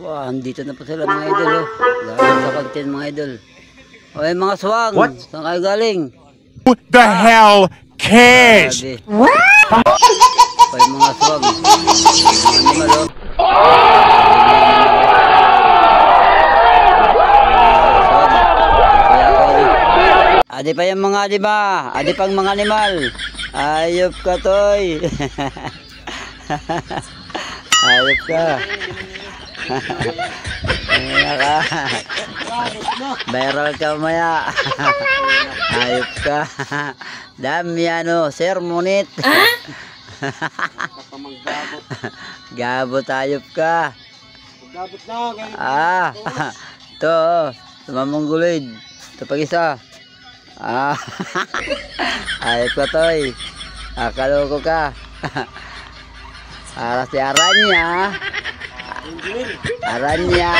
Wah, andito na po sila mga idol. Oh. Galing sa content mga idol. Okay mga swang. What? Saan kayo galing? Who the hell cares? Okay mga swang. Mga animal oh. Adi pa yung mga di ba? Adi pang mga animal. Ayop ka toy. Ayop ka. Ayop ka. Viral ka maya. Ayop ka. Dami ano, sir munit. Gabot ayop ka. Gabot na. Ah. Ito, tumamong-gulid. Ito pag isa. Ayop ka toy. Kaloko ka. Para si Aranya. Aranya.